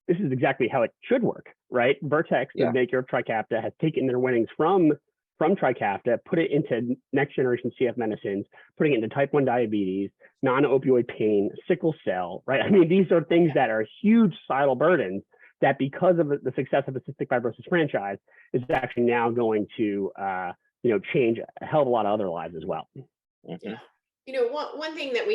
this is exactly how it should work, right? Vertex, the maker of Trikafta, has taken their winnings from Trikafta, put it into next generation CF medicines, putting it into type 1 diabetes, non-opioid pain, sickle cell, right? I mean, these are things that are huge societal burdens that, because of the success of the cystic fibrosis franchise, is actually now going to change a hell of a lot of other lives as well. Yeah. One thing that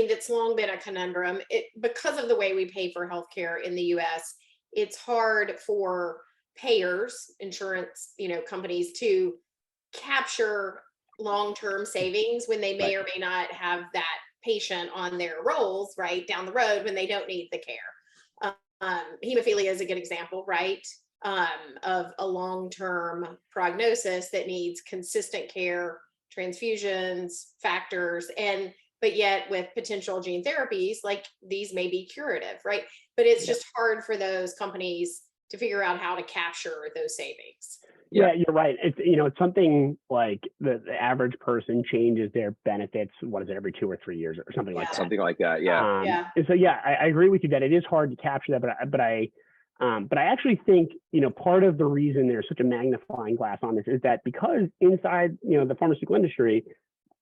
that's long been a conundrum, because of the way we pay for healthcare in the US, it's hard for payers, insurance, companies to capture long-term savings when they may or may not have that patient on their rolls, right, down the road when they don't need the care. Hemophilia is a good example, right, of a long-term prognosis that needs consistent care, transfusions, factors, but yet with potential gene therapies, like these may be curative, right? But it's just hard for those companies to figure out how to capture those savings. Yeah, you're right. It's something like the average person changes their benefits, every 2 or 3 years or something like that. Something like that, yeah. And so, I agree with you that it is hard to capture that, but I actually think, part of the reason there's such a magnifying glass on this is that because inside, the pharmaceutical industry,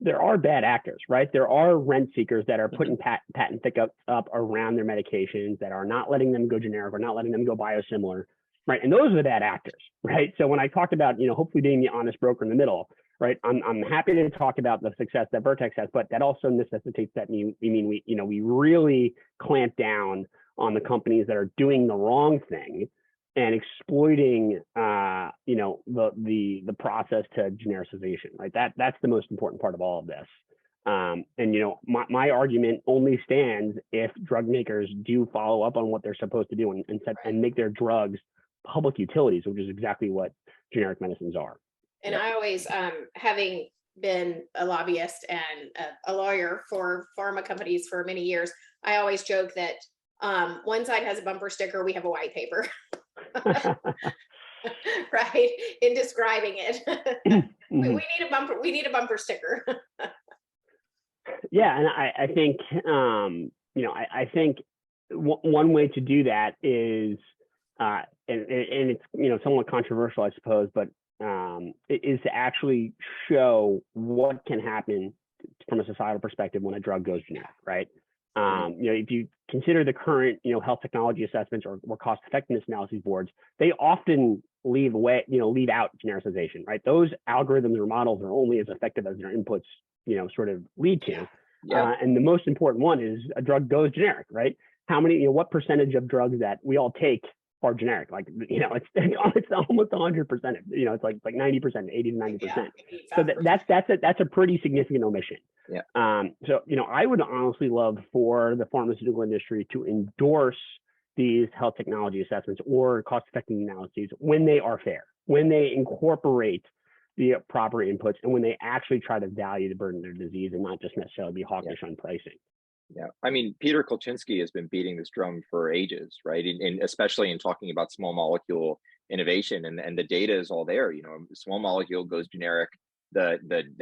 there are bad actors, right? There are rent seekers that are putting patent thickets up around their medications, that are not letting them go generic or not letting them go biosimilar. Right. And those are the bad actors. Right. So when I talked about, hopefully being the honest broker in the middle, right, I'm happy to talk about the success that Vertex has, but that also necessitates that we really clamp down on the companies that are doing the wrong thing and exploiting, the process to genericization. Right. That's the most important part of all of this. My argument only stands if drug makers do follow up on what they're supposed to do and make their drugs public utilities, which is exactly what generic medicines are. And I always, having been a lobbyist and a lawyer for pharma companies for many years, I always joke that one side has a bumper sticker, we have a white paper. Right, in describing it. We need a bumper sticker. Yeah, and I think I think one way to do that is and it's somewhat controversial, I suppose, but it is to actually show what can happen from a societal perspective when a drug goes generic, right? If you consider the current health technology assessments or cost effectiveness analysis boards, they often leave out genericization, right? Those algorithms or models are only as effective as their inputs sort of lead to. And the most important one is a drug goes generic, right? What percentage of drugs that we all take are generic? Like, it's almost 100%. It's like 90%, 80 to 90%. So that's a pretty significant omission. So I would honestly love for the pharmaceutical industry to endorse these health technology assessments or cost effectiveness analyses when they are fair, when they incorporate the proper inputs, and when they actually try to value the burden of their disease and not just necessarily be hawkish on pricing. Yeah, I mean, Peter Kolchinsky has been beating this drum for ages, right? And especially in talking about small molecule innovation, and the data is all there. Small molecule goes generic, the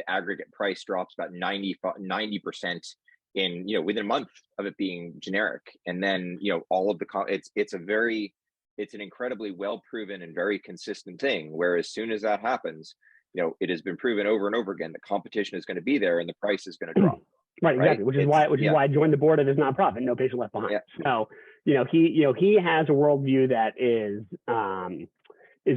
aggregate price drops about 90% in within a month of it being generic, and then all of the it's an incredibly well proven and very consistent thing. Where as soon as that happens, it has been proven over and over again, the competition is going to be there and the price is going to drop. Right, exactly. Which is why I joined the board of his nonprofit, No Patient Left Behind. So, he has a worldview that is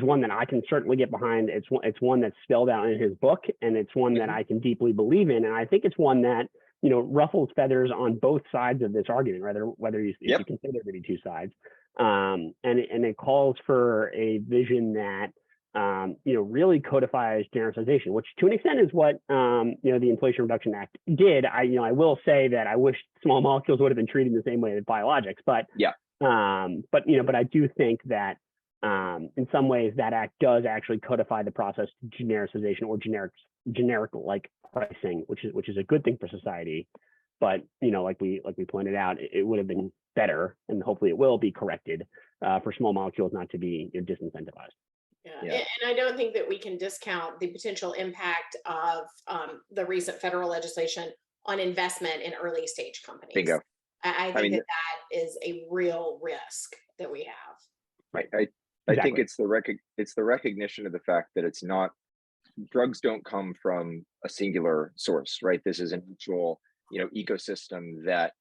one that I can certainly get behind. It's one that's spelled out in his book, and it's one that I can deeply believe in. And I think it's one that ruffles feathers on both sides of this argument, whether you consider there to be two sides. And it calls for a vision that really codifies genericization, which to an extent is what the Inflation Reduction Act did. I will say that I wish small molecules would have been treated the same way as biologics, but I do think that in some ways that act does actually codify the process to genericization or generic like pricing, which is a good thing for society. but like we pointed out, it would have been better, and hopefully it will be corrected for small molecules not to be disincentivized. Yeah. And I don't think that we can discount the potential impact of the recent federal legislation on investment in early stage companies. Bingo. I think that is a real risk that we have. Right. I think it's the recognition of the fact that it's not, drugs don't come from a singular source, right? This is an actual, ecosystem that,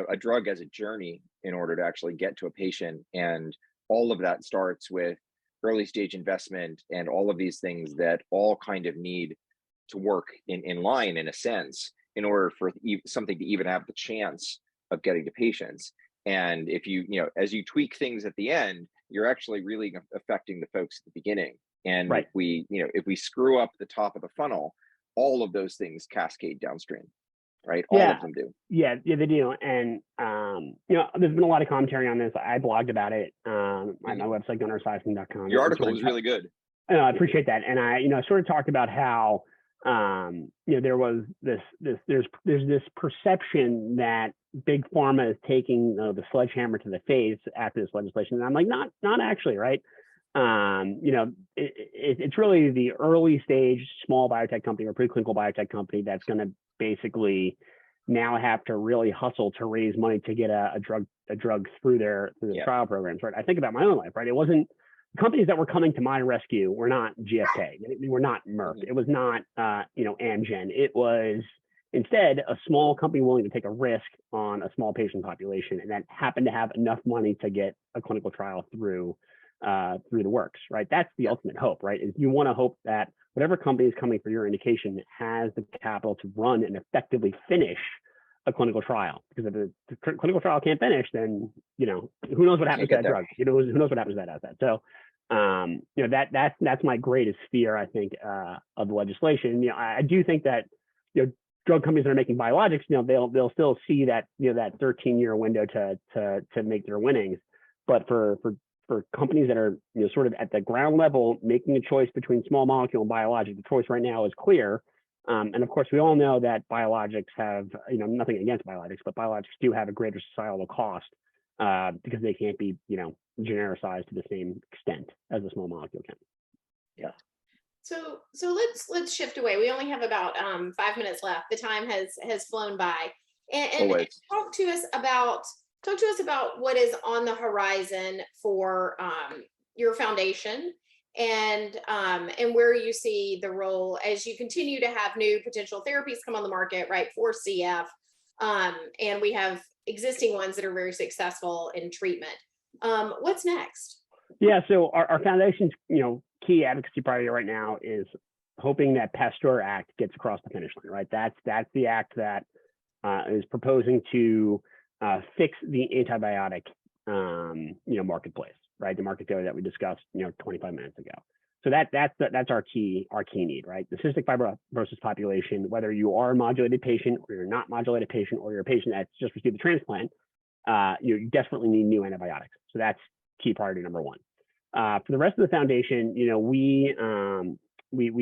a drug has a journey in order to actually get to a patient. And all of that starts with early stage investment and all of these things that all kind of need to work in line, in a sense, in order for something to even have the chance of getting to patients. And if as you tweak things at the end, you're actually really affecting the folks at the beginning. And right. if we screw up the top of the funnel, all of those things cascade downstream, right? All of them do. Yeah, they do. And there's been a lot of commentary on this. I blogged about it on my website, GunnarEsiason.com. Your article was really good. I appreciate that. And I sort of talked about how there was there's this perception that big pharma is taking the sledgehammer to the face after this legislation, and I'm like, not actually, right? It's really the early stage small biotech company or preclinical biotech company that's going to basically now have to really hustle to raise money to get a drug through their trial programs, right? I think about my own life, right? It wasn't companies that were coming to my rescue were not GSK, they were not Merck, it was not Amgen. It was instead a small company willing to take a risk on a small patient population, and that happened to have enough money to get a clinical trial through the works, right? That's the ultimate hope, right? Is you want to hope that whatever company is coming for your indication has the capital to run and effectively finish a clinical trial. Because if the clinical trial can't finish, then who knows what happens to that drug? Who knows what happens to that asset? So that's my greatest fear, I think, of the legislation. I do think that drug companies that are making biologics, they'll still see that that 13-year window to make their winnings. But for companies that are sort of at the ground level making a choice between small molecule and biologic, the choice right now is clear. And of course, we all know that biologics have, nothing against biologics, but biologics do have a greater societal cost because they can't be, genericized to the same extent as a small molecule can. Yeah. So let's shift away. We only have about 5 minutes left. The time has flown by. And talk to us about what is on the horizon for your foundation, and where you see the role as you continue to have new potential therapies come on the market, right, for CF, and we have existing ones that are very successful in treatment. What's next? Yeah, so our foundation's key advocacy priority right now is hoping that PASTEUR Act gets across the finish line, right? That's the act that is proposing to fix the antibiotic marketplace, right? The market failure that we discussed 25 minutes ago. So that's our key need, right? The cystic fibrosis population, whether you are a modulated patient or you're not a modulated patient, or you're a patient that's just received a transplant, you desperately need new antibiotics. So that's key priority number one. For the rest of the foundation, we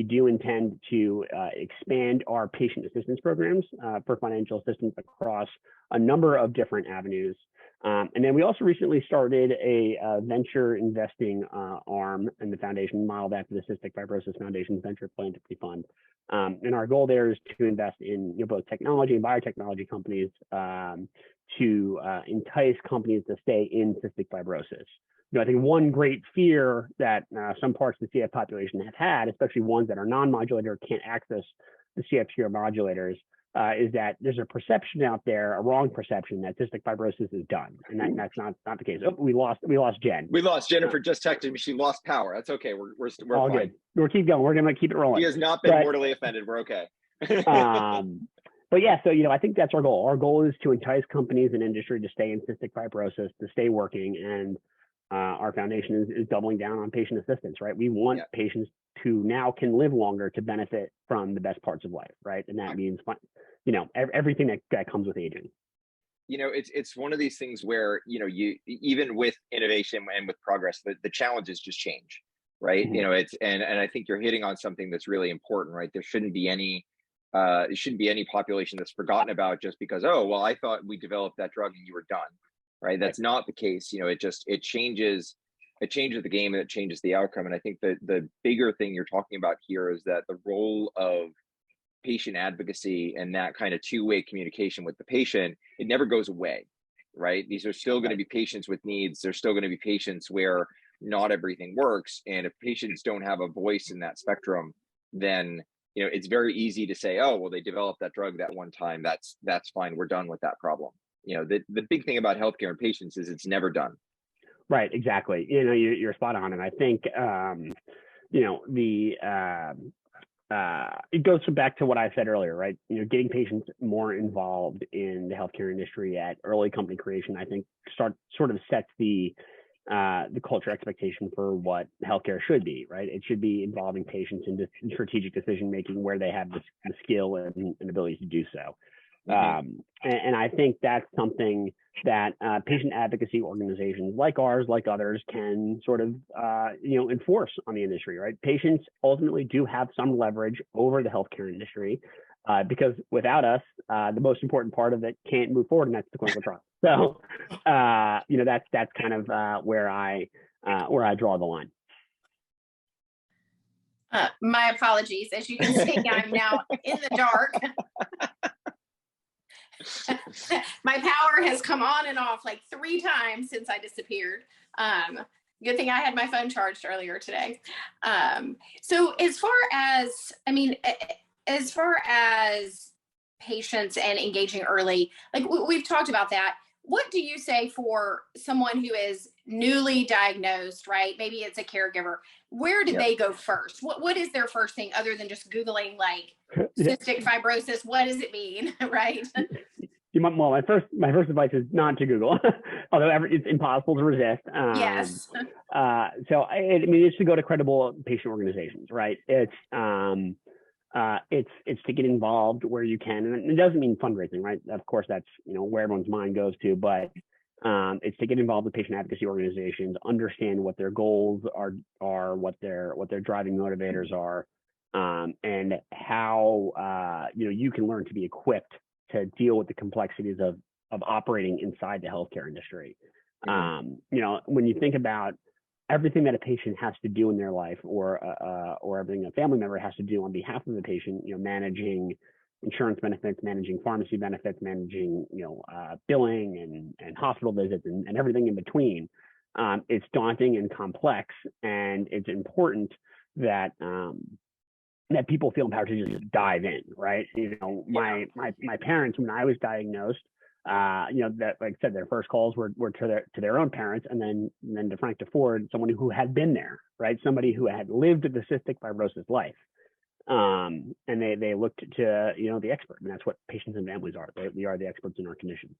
do intend to expand our patient assistance programs for financial assistance across a number of different avenues. And then we also recently started a venture investing arm in the foundation, modeled after the Cystic Fibrosis Foundation's venture philanthropy fund. And our goal there is to invest in both technology and biotechnology companies to entice companies to stay in cystic fibrosis. I think one great fear that some parts of the CF population have had, especially ones that are non-modulator or can't access the CFTR modulators, is that there's a perception out there, a wrong perception, that cystic fibrosis is done, and that's not the case. Oh, we lost Jen. We lost Jennifer. Just texted me. She lost power. That's okay. We're all fine. Good. We'll keep going. We're gonna keep it rolling. She has not been mortally offended. We're okay. But yeah, so I think that's our goal. Our goal is to entice companies and industry to stay in cystic fibrosis, to stay working, and our foundation is doubling down on patient assistance, right? We want patients who now can live longer to benefit from the best parts of life, right? And that means, everything that comes with aging. It's one of these things where, you even with innovation and with progress, the challenges just change, right? Mm-hmm. And I think you're hitting on something that's really important, right? There shouldn't be any it shouldn't be any population that's forgotten about just because, oh, well, I thought we developed that drug and you were done, right? That's not the case. It changes the game, and it changes the outcome. And I think that the bigger thing you're talking about here is that the role of patient advocacy and that kind of two-way communication with the patient, it never goes away, right? These are still going to be patients with needs. There's still going to be patients where not everything works. And if patients don't have a voice in that spectrum, then it's very easy to say, oh, well, they developed that drug that one time. That's fine. We're done with that problem. The big thing about healthcare and patients is it's never done. Right. Exactly. You're spot on. And I think, it goes back to what I said earlier, right? Getting patients more involved in the healthcare industry at early company creation, I think sort of sets the culture expectation for what healthcare should be, right? It should be involving patients in strategic decision making where they have the skill and ability to do so. And I think that's something that patient advocacy organizations like ours, like others, can sort of enforce on the industry, right? Patients ultimately do have some leverage over the healthcare industry because without us, the most important part of it can't move forward, and that's the clinical trial. So that's kind of where I draw the line. My apologies. As you can see, I'm now in the dark. My power has come on and off like 3 times since I disappeared. Good thing I had my phone charged earlier today. So as far as patients and engaging early, like we've talked about that. What do you say for someone who is newly diagnosed, right? Maybe it's a caregiver. Where do they go first? What is their first thing other than just Googling like cystic fibrosis? What does it mean, right? Well, my first advice is not to Google, although it's impossible to resist. Yes. So it's to go to credible patient organizations, right? It's to get involved where you can, and it doesn't mean fundraising, right? Of course, that's where everyone's mind goes to, but it's to get involved with patient advocacy organizations, understand what their goals are, what their driving motivators are, and how you can learn to be equipped to deal with the complexities of operating inside the healthcare industry. When you think about everything that a patient has to do in their life, or everything a family member has to do on behalf of the patient, managing insurance benefits, managing pharmacy benefits, managing billing and hospital visits and everything in between, it's daunting and complex, and it's important that that people feel empowered to just dive in, right? My parents, when I was diagnosed, that, like I said, their first calls were to their own parents, and then to Frank DeFord, someone who had been there, right? Somebody who had lived the cystic fibrosis life, and they looked to the expert, and that's what patients and families are. We are the experts in our condition.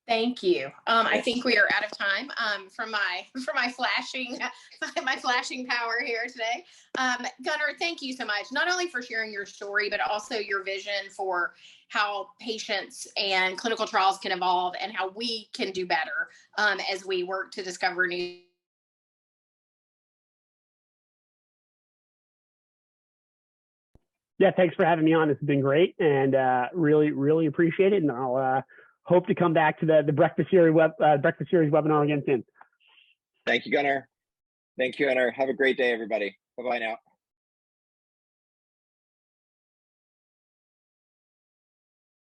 Thank you. I think we are out of time for my flashing power here today. Gunnar, thank you so much, not only for sharing your story, but also your vision for how patients and clinical trials can evolve and how we can do better as we work to discover new. Yeah, thanks for having me on. It's been great, and really, really appreciate it. And I'll hope to come back to the Breakfast Series webinar again soon. Thank you, Gunnar. Have a great day, everybody. Bye-bye now.